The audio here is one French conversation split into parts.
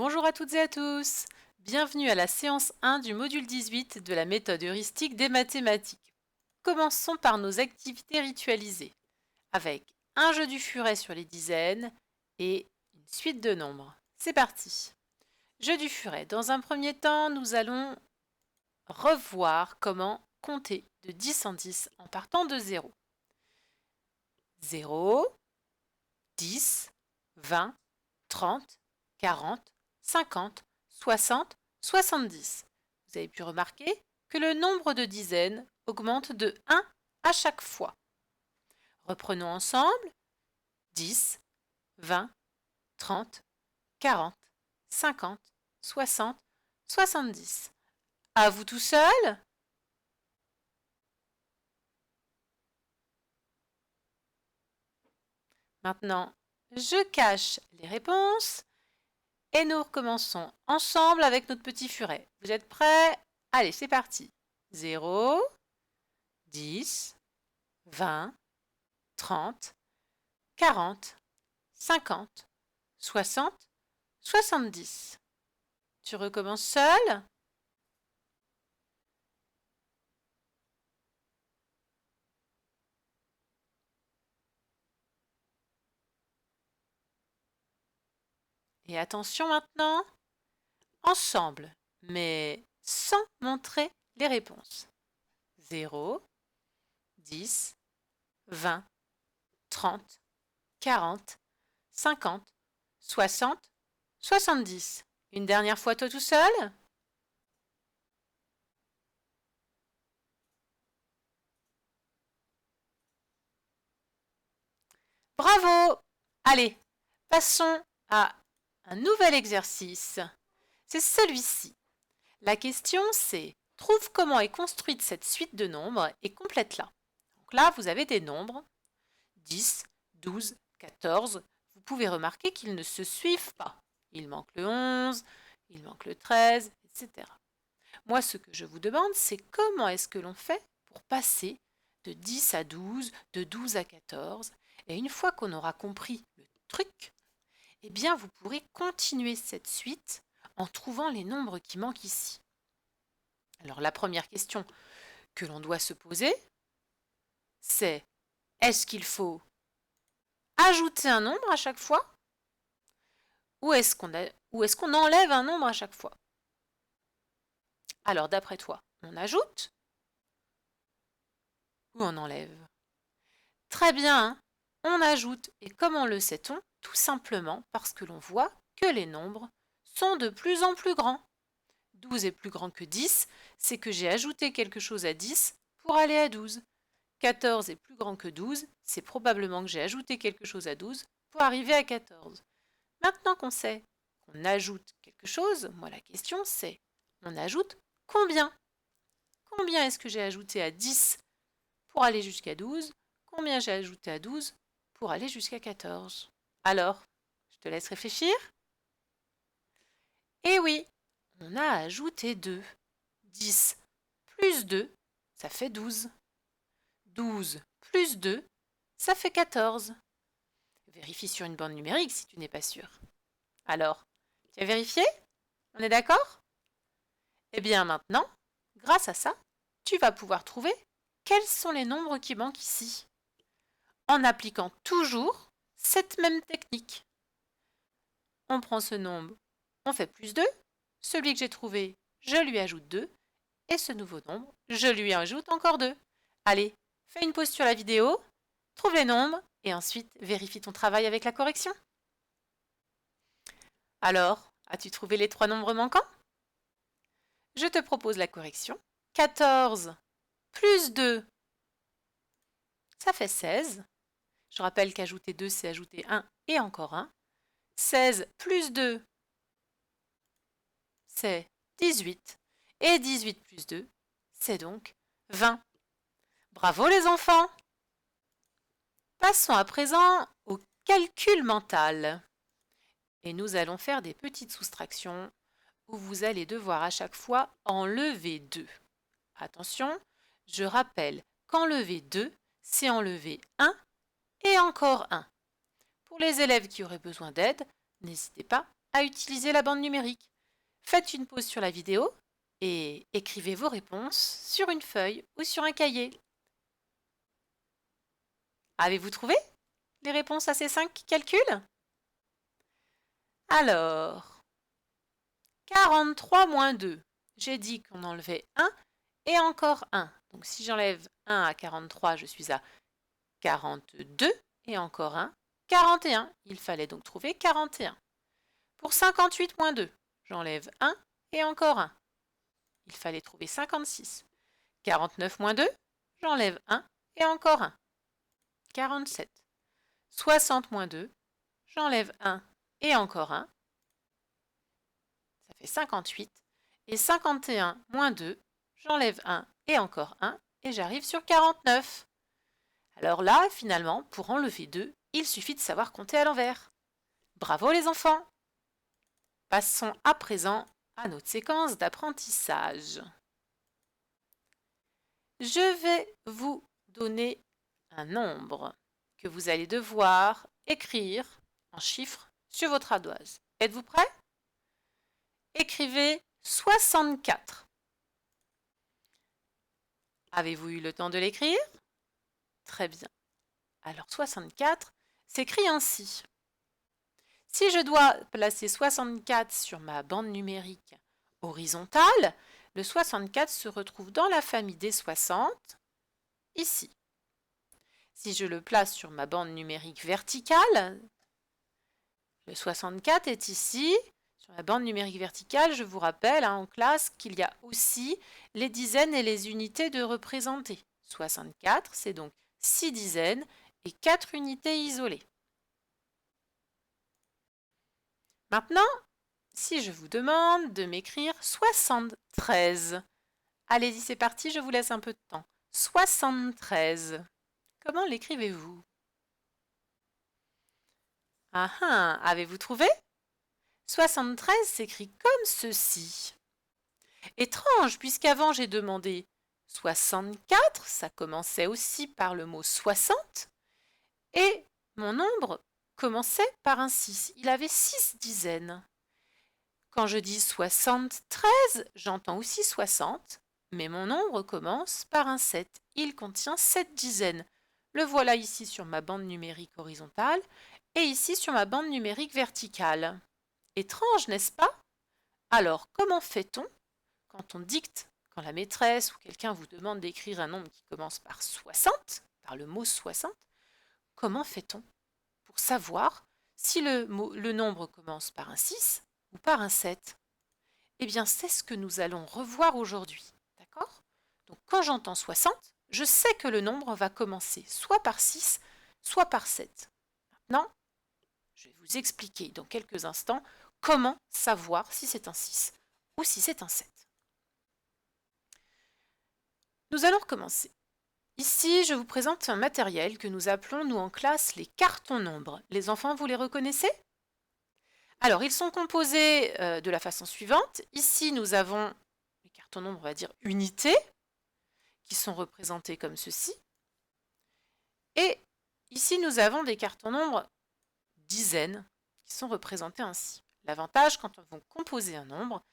Bonjour à toutes et à tous. Bienvenue à la séance 1 du module 18 de la méthode heuristique des mathématiques. Commençons par nos activités ritualisées, avec un jeu du furet sur les dizaines et une suite de nombres. C'est parti. Jeu du furet. Dans un premier temps, nous allons revoir comment compter de 10 en 10 en partant de 0. 0, 10, 20, 30, 40, 50, 60, 70. Vous avez pu remarquer que le nombre de dizaines augmente de 1 à chaque fois. Reprenons ensemble 10, 20, 30, 40, 50, 60, 70. À vous tout seul? Maintenant, je cache les réponses et nous recommençons ensemble avec notre petit furet. Vous êtes prêts? Allez, c'est parti. 0, 10, 20, 30, 40, 50, 60, 70. Tu recommences seul? Et attention maintenant, ensemble, mais sans montrer les réponses. 0, 10, 20, 30, 40, 50, 60, 70. Une dernière fois toi tout seul? Bravo! Allez, passons à un nouvel exercice. C'est celui-ci. La question c'est, trouve comment est construite cette suite de nombres et complète-la. Donc là, vous avez des nombres, 10, 12, 14. Vous pouvez remarquer qu'ils ne se suivent pas. Il manque le 11, il manque le 13, etc. Moi, ce que je vous demande, c'est comment est-ce que l'on fait pour passer de 10 à 12, de 12 à 14. Et une fois qu'on aura compris le truc, eh bien, vous pourrez continuer cette suite en trouvant les nombres qui manquent ici. Alors, la première question que l'on doit se poser, c'est est-ce qu'il faut ajouter un nombre à chaque fois ou est-ce qu'on enlève un nombre à chaque fois? Alors, d'après toi, on ajoute ou on enlève? Très bien, hein, on ajoute. Et comment le sait-on? Tout simplement parce que l'on voit que les nombres sont de plus en plus grands. 12 est plus grand que 10, c'est que j'ai ajouté quelque chose à 10 pour aller à 12. 14 est plus grand que 12, c'est probablement que j'ai ajouté quelque chose à 12 pour arriver à 14. Maintenant qu'on sait qu'on ajoute quelque chose, moi la question c'est, on ajoute combien? Combien est-ce que j'ai ajouté à 10 pour aller jusqu'à 12? Combien j'ai ajouté à 12 pour aller jusqu'à 14? Alors, je te laisse réfléchir. Eh oui, on a ajouté 2. 10 plus 2, ça fait 12. 12 plus 2, ça fait 14. Vérifie sur une bande numérique si tu n'es pas sûr. Alors, tu as vérifié? On est d'accord? Eh bien maintenant, grâce à ça, tu vas pouvoir trouver quels sont les nombres qui manquent ici, en appliquant toujours cette même technique. On prend ce nombre, on fait plus 2, celui que j'ai trouvé, je lui ajoute 2, et ce nouveau nombre, je lui ajoute encore 2. Allez, fais une pause sur la vidéo, trouve les nombres, et ensuite vérifie ton travail avec la correction. Alors, as-tu trouvé les 3 nombres manquants? Je te propose la correction. 14 plus 2, ça fait 16. Je rappelle qu'ajouter 2, c'est ajouter 1 et encore 1. 16 plus 2, c'est 18. Et 18 plus 2, c'est donc 20. Bravo les enfants! Passons à présent au calcul mental. Et nous allons faire des petites soustractions où vous allez devoir à chaque fois enlever 2. Attention, je rappelle qu'enlever 2, c'est enlever 1 et encore 1. Pour les élèves qui auraient besoin d'aide, n'hésitez pas à utiliser la bande numérique. Faites une pause sur la vidéo et écrivez vos réponses sur une feuille ou sur un cahier. Avez-vous trouvé les réponses à ces 5 calculs? Alors, 43 moins 2. J'ai dit qu'on enlevait 1 et encore 1. Donc si j'enlève 1 à 43, je suis à 42 et encore 1, 41. Il fallait donc trouver 41. Pour 58 moins 2, j'enlève 1 et encore 1. Il fallait trouver 56. 49 moins 2, j'enlève 1 et encore 1. 47. 60 moins 2, j'enlève 1 et encore 1. Ça fait 58. Et 51 moins 2, j'enlève 1 et encore 1 et j'arrive sur 49. Alors là, finalement, pour enlever 2, il suffit de savoir compter à l'envers. Bravo les enfants! Passons à présent à notre séquence d'apprentissage. Je vais vous donner un nombre que vous allez devoir écrire en chiffres sur votre ardoise. Êtes-vous prêts? Écrivez 64. Avez-vous eu le temps de l'écrire? Très bien. Alors 64 s'écrit ainsi. Si je dois placer 64 sur ma bande numérique horizontale, le 64 se retrouve dans la famille des 60, ici. Si je le place sur ma bande numérique verticale, le 64 est ici. Sur ma bande numérique verticale, je vous rappelle en classe qu'il y a aussi les dizaines et les unités de représenter. 64, c'est donc 6 dizaines et 4 unités isolées. Maintenant, si je vous demande de m'écrire 73, allez-y, c'est parti, je vous laisse un peu de temps. 73, comment l'écrivez-vous? Ah ah, avez-vous trouvé? 73 s'écrit comme ceci. Étrange, puisqu'avant j'ai demandé 64, ça commençait aussi par le mot 60, et mon nombre commençait par un 6. Il avait 6 dizaines. Quand je dis 73, j'entends aussi 60, mais mon nombre commence par un 7. Il contient 7 dizaines. Le voilà ici sur ma bande numérique horizontale et ici sur ma bande numérique verticale. Étrange, n'est-ce pas? Alors, comment fait-on quand on dicte, quand la maîtresse ou quelqu'un vous demande d'écrire un nombre qui commence par 60, par le mot 60, comment fait-on pour savoir si le nombre commence par un 6 ou par un 7? Eh bien, c'est ce que nous allons revoir aujourd'hui. D'accord? Donc, quand j'entends 60, je sais que le nombre va commencer soit par 6, soit par 7. Maintenant, je vais vous expliquer dans quelques instants comment savoir si c'est un 6 ou si c'est un 7. Nous allons recommencer. Ici, je vous présente un matériel que nous appelons, nous en classe, les cartons nombres. Les enfants, vous les reconnaissez? Alors, ils sont composés de la façon suivante. Ici, nous avons les cartons nombres, on va dire unités, qui sont représentés comme ceci. Et ici, nous avons des cartons nombres dizaines, qui sont représentés ainsi. L'avantage, quand on va composer un nombre,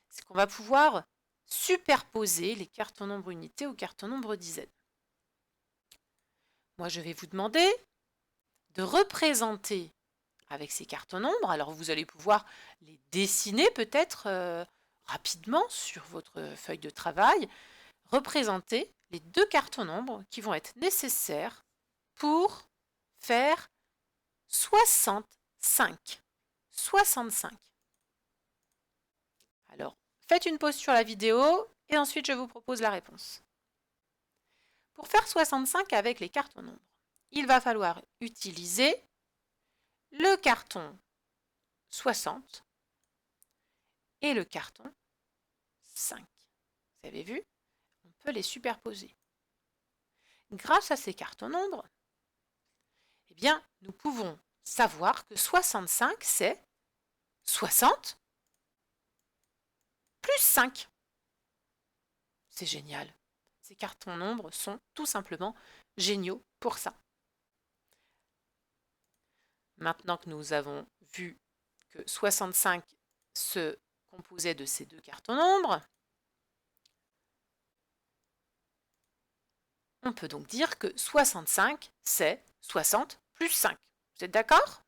c'est qu'on va pouvoir superposer les cartons nombres unités aux cartons nombres dizaines. Moi, je vais vous demander de représenter avec ces cartons nombres. Alors, vous allez pouvoir les dessiner peut-être rapidement sur votre feuille de travail. Représenter les 2 cartons nombres qui vont être nécessaires pour faire 65. 65. Alors, faites une pause sur la vidéo et ensuite je vous propose la réponse. Pour faire 65 avec les cartons nombres, il va falloir utiliser le carton 60 et le carton 5. Vous avez vu? On peut les superposer. Grâce à ces cartons nombres, eh bien, nous pouvons savoir que 65, c'est 60 plus 5. C'est génial. Ces cartons nombres sont tout simplement géniaux pour ça. Maintenant que nous avons vu que 65 se composait de ces deux cartons nombres, on peut donc dire que 65, c'est 60 plus 5. Vous êtes d'accord?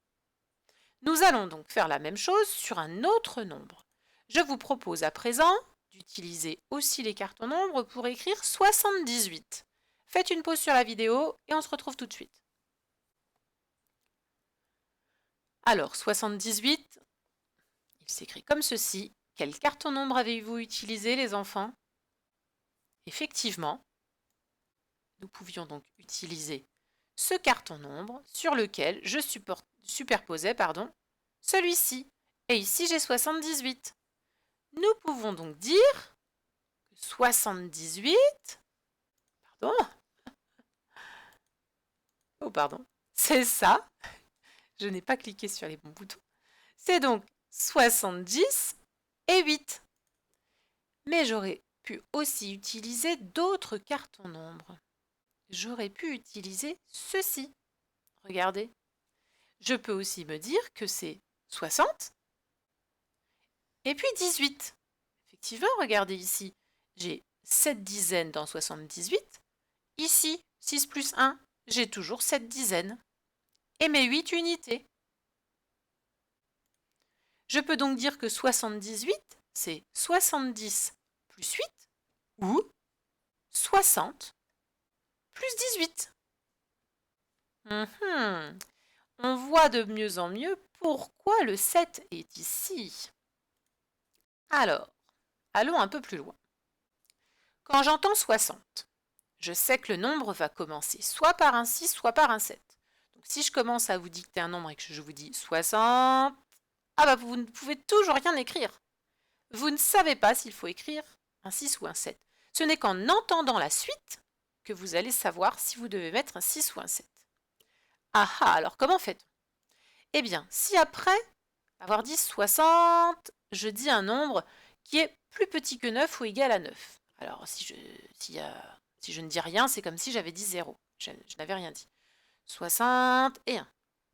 Nous allons donc faire la même chose sur un autre nombre. Je vous propose à présent d'utiliser aussi les cartons nombres pour écrire 78. Faites une pause sur la vidéo et on se retrouve tout de suite. Alors, 78, il s'écrit comme ceci. Quel carton nombre avez-vous utilisé, les enfants? Effectivement, nous pouvions donc utiliser ce carton nombre sur lequel je superposais celui-ci. Et ici, j'ai 78. Nous pouvons donc dire que 78, pardon, c'est ça. Je n'ai pas cliqué sur les bons boutons. C'est donc 70 et 8. Mais j'aurais pu aussi utiliser d'autres cartons nombres. J'aurais pu utiliser ceci. Regardez. Je peux aussi me dire que c'est 60 et puis 18. Effectivement, regardez ici. J'ai 7 dizaines dans 78. Ici, 6 plus 1, j'ai toujours 7 dizaines. Et mes 8 unités. Je peux donc dire que 78, c'est 70 plus 8 ou 60 plus 18. On voit de mieux en mieux pourquoi le 7 est ici. Alors, allons un peu plus loin. Quand j'entends 60, je sais que le nombre va commencer soit par un 6, soit par un 7. Donc si je commence à vous dicter un nombre et que je vous dis 60, vous ne pouvez toujours rien écrire. Vous ne savez pas s'il faut écrire un 6 ou un 7. Ce n'est qu'en entendant la suite que vous allez savoir si vous devez mettre un 6 ou un 7. Alors comment fait-on? Eh bien, si après avoir dit 60, je dis un nombre qui est plus petit que 9 ou égal à 9. Alors, si je ne dis rien, c'est comme si j'avais dit 0. Je n'avais rien dit. 61,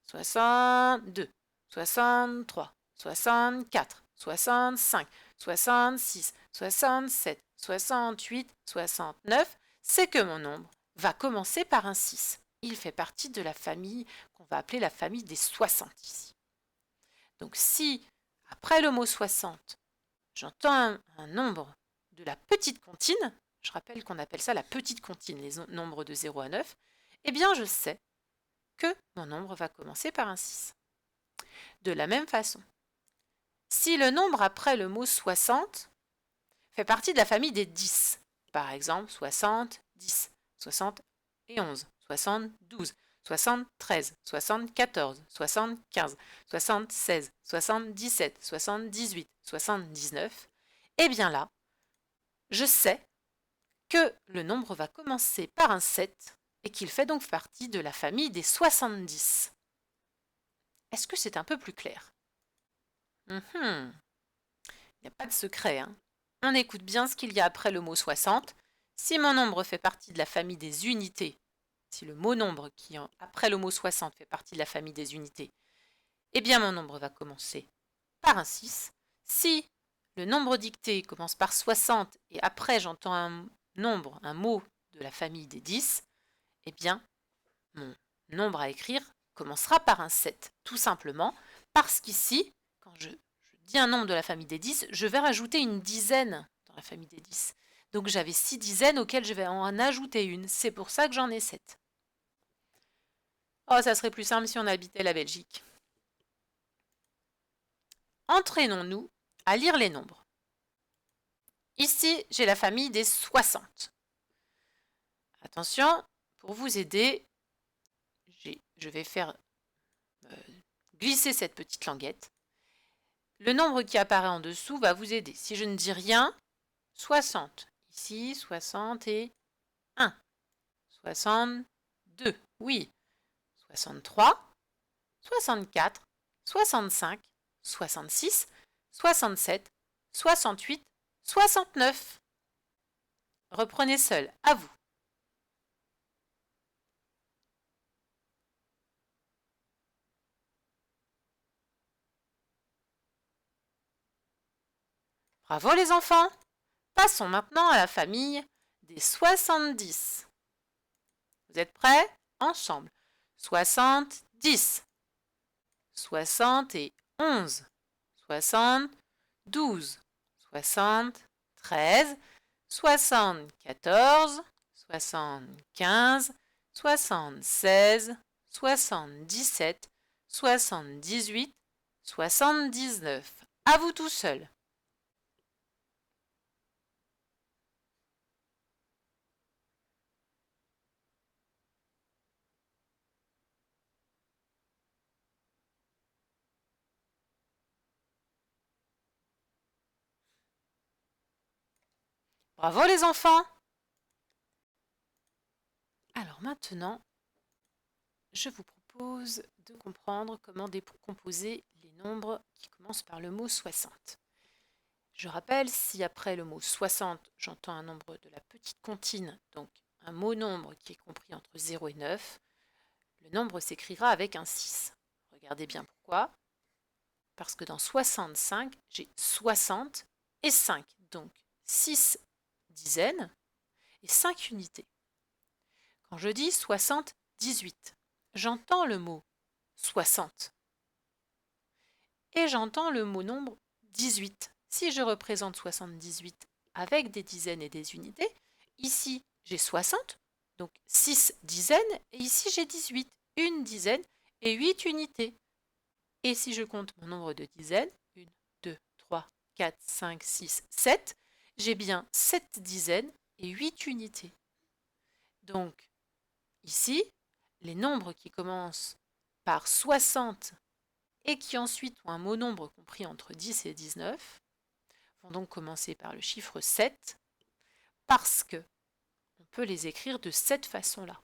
62, 63, 64, 65, 66, 67, 68, 69, c'est que mon nombre va commencer par un 6. Il fait partie de la famille qu'on va appeler la famille des 60 ici. Donc si, après le mot 60, j'entends un nombre de la petite comptine, je rappelle qu'on appelle ça la petite comptine, les nombres de 0 à 9, eh bien je sais que mon nombre va commencer par un 6. De la même façon, si le nombre après le mot 60 fait partie de la famille des 10, par exemple 60, 10, 71, 72, 73, 74, 75, 76, 77, 78, 79, eh bien là, je sais que le nombre va commencer par un 7 et qu'il fait donc partie de la famille des 70. Est-ce que c'est un peu plus clair? Il n'y a pas de secret, hein. On écoute bien ce qu'il y a après le mot 60. Si mon nombre fait partie de la famille des unités, si le mot nombre qui après le mot 60 fait partie de la famille des unités, eh bien mon nombre va commencer par un 6. Si le nombre dicté commence par 60 et après j'entends un nombre, un mot de la famille des 10, eh bien mon nombre à écrire commencera par un 7, tout simplement parce qu'ici, quand je dis un nombre de la famille des 10, je vais rajouter une dizaine dans la famille des 10. Donc j'avais 6 dizaines auxquelles je vais en ajouter une. C'est pour ça que j'en ai 7. Oh, ça serait plus simple si on habitait la Belgique. Entraînons-nous à lire les nombres. Ici, j'ai la famille des 60. Attention, pour vous aider, je vais faire glisser cette petite languette. Le nombre qui apparaît en dessous va vous aider. Si je ne dis rien, 60. Ici, 61. 62. Oui. 63. 64. 65. 66. 67. 68. 69. Reprenez seul. À vous. Bravo les enfants! Passons maintenant à la famille des 70. Vous êtes prêts? Ensemble. 70, 71, 72, 73, 74, 75, 76, 77, 78, 79. À vous tout seul. Bravo les enfants! Alors maintenant, je vous propose de comprendre comment décomposer les nombres qui commencent par le mot 60. Je rappelle, si après le mot 60, j'entends un nombre de la petite comptine, donc un mot nombre qui est compris entre 0 et 9, le nombre s'écrira avec un 6. Regardez bien pourquoi. Parce que dans 65, j'ai 60 et 5, donc 6 dizaines et 5 unités. Quand je dis 78, j'entends le mot 60 et j'entends le mot nombre 18. Si je représente 78 avec des dizaines et des unités, ici j'ai 60, donc 6 dizaines, et ici j'ai 18, une dizaine et 8 unités. Et si je compte mon nombre de dizaines, 1, 2, 3, 4, 5, 6, 7, j'ai bien 7 dizaines et 8 unités. Donc, ici, les nombres qui commencent par 60 et qui ensuite ont un mot nombre compris entre 10 et 19 vont donc commencer par le chiffre 7 parce que on peut les écrire de cette façon-là.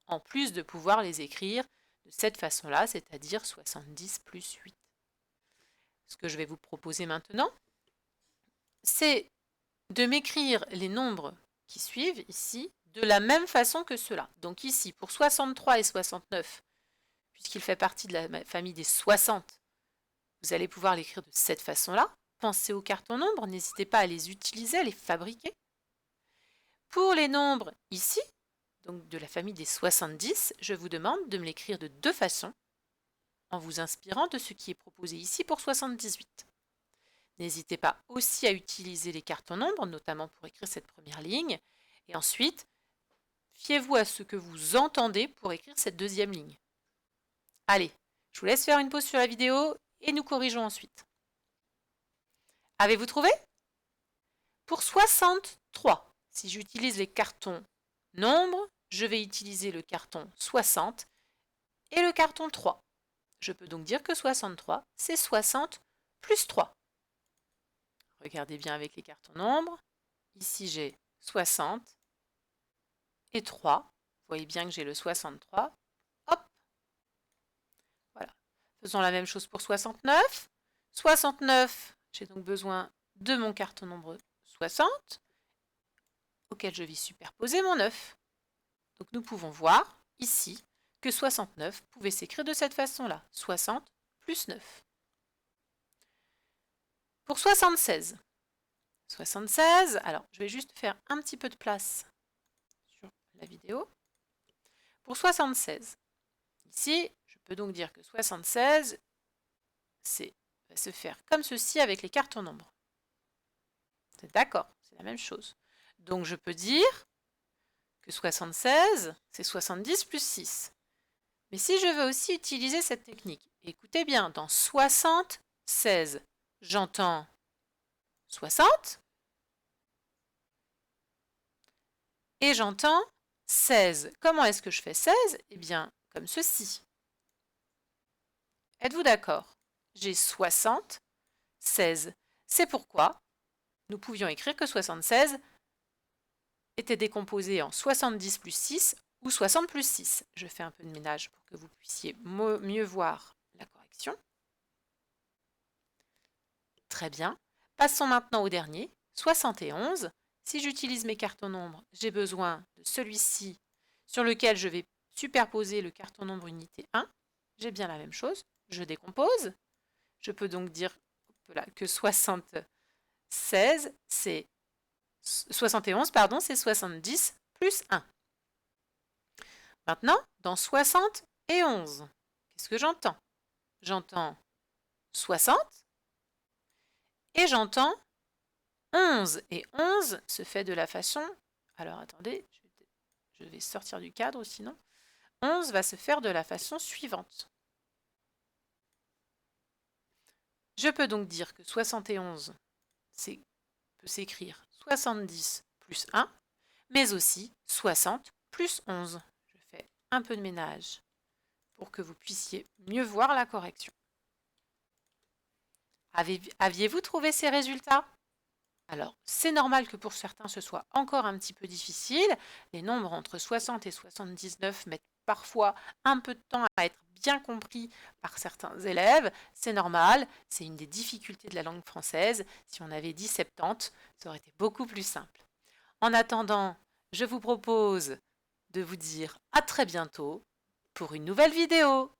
En plus de pouvoir les écrire de cette façon-là, c'est-à-dire 70 plus 8. Ce que je vais vous proposer maintenant, c'est de m'écrire les nombres qui suivent ici de la même façon que cela. Donc ici, pour 63 et 69, puisqu'il fait partie de la famille des 60, vous allez pouvoir l'écrire de cette façon-là. Pensez aux cartons nombres, n'hésitez pas à les utiliser, à les fabriquer. Pour les nombres ici, donc de la famille des 70, je vous demande de me l'écrire de deux façons, en vous inspirant de ce qui est proposé ici pour 78. N'hésitez pas aussi à utiliser les cartons nombres, notamment pour écrire cette première ligne. Et ensuite, fiez-vous à ce que vous entendez pour écrire cette deuxième ligne. Allez, je vous laisse faire une pause sur la vidéo et nous corrigeons ensuite. Avez-vous trouvé? Pour 63, si j'utilise les cartons nombres, je vais utiliser le carton 60 et le carton 3. Je peux donc dire que 63, c'est 60 plus 3. Regardez bien avec les cartons nombres. Ici, j'ai 60 et 3. Vous voyez bien que j'ai le 63. Hop! Voilà. Faisons la même chose pour 69. 69, j'ai donc besoin de mon carton nombre 60, auquel je vais superposer mon 9. Donc nous pouvons voir ici que 69 pouvait s'écrire de cette façon-là. 60 plus 9. Pour 76, alors je vais juste faire un petit peu de place sur la vidéo. Pour 76, ici, je peux donc dire que 76, va se faire comme ceci avec les cartons nombres. C'est d'accord, c'est la même chose. Donc je peux dire que 76, c'est 70 plus 6. Mais si je veux aussi utiliser cette technique, écoutez bien, dans 76, j'entends 60 et j'entends 16. Comment est-ce que je fais 16? Eh bien, comme ceci. Êtes-vous d'accord? J'ai 60, 16. C'est pourquoi nous pouvions écrire que 76 était décomposé en 70 plus 6 ou 60 plus 6. Je fais un peu de ménage pour que vous puissiez mieux voir la correction. Très bien. Passons maintenant au dernier, 71. Si j'utilise mes cartons nombres, j'ai besoin de celui-ci sur lequel je vais superposer le carton nombre unité 1. J'ai bien la même chose. Je décompose. Je peux donc dire que 76 16, c'est 71, pardon, c'est 70 plus 1. Maintenant, dans 60 et 11, qu'est-ce que j'entends? J'entends 60 et j'entends 11. Et 11 se fait de la façon... Alors attendez, je vais sortir du cadre sinon. 11 va se faire de la façon suivante. Je peux donc dire que 71 peut s'écrire 70 plus 1, mais aussi 60 plus 11. Je fais un peu de ménage pour que vous puissiez mieux voir la correction. Aviez-vous trouvé ces résultats? Alors, c'est normal que pour certains ce soit encore un petit peu difficile. Les nombres entre 60 et 79 mettent parfois un peu de temps à être bien compris par certains élèves. C'est normal, c'est une des difficultés de la langue française. Si on avait dit 70, ça aurait été beaucoup plus simple. En attendant, je vous propose de vous dire à très bientôt pour une nouvelle vidéo.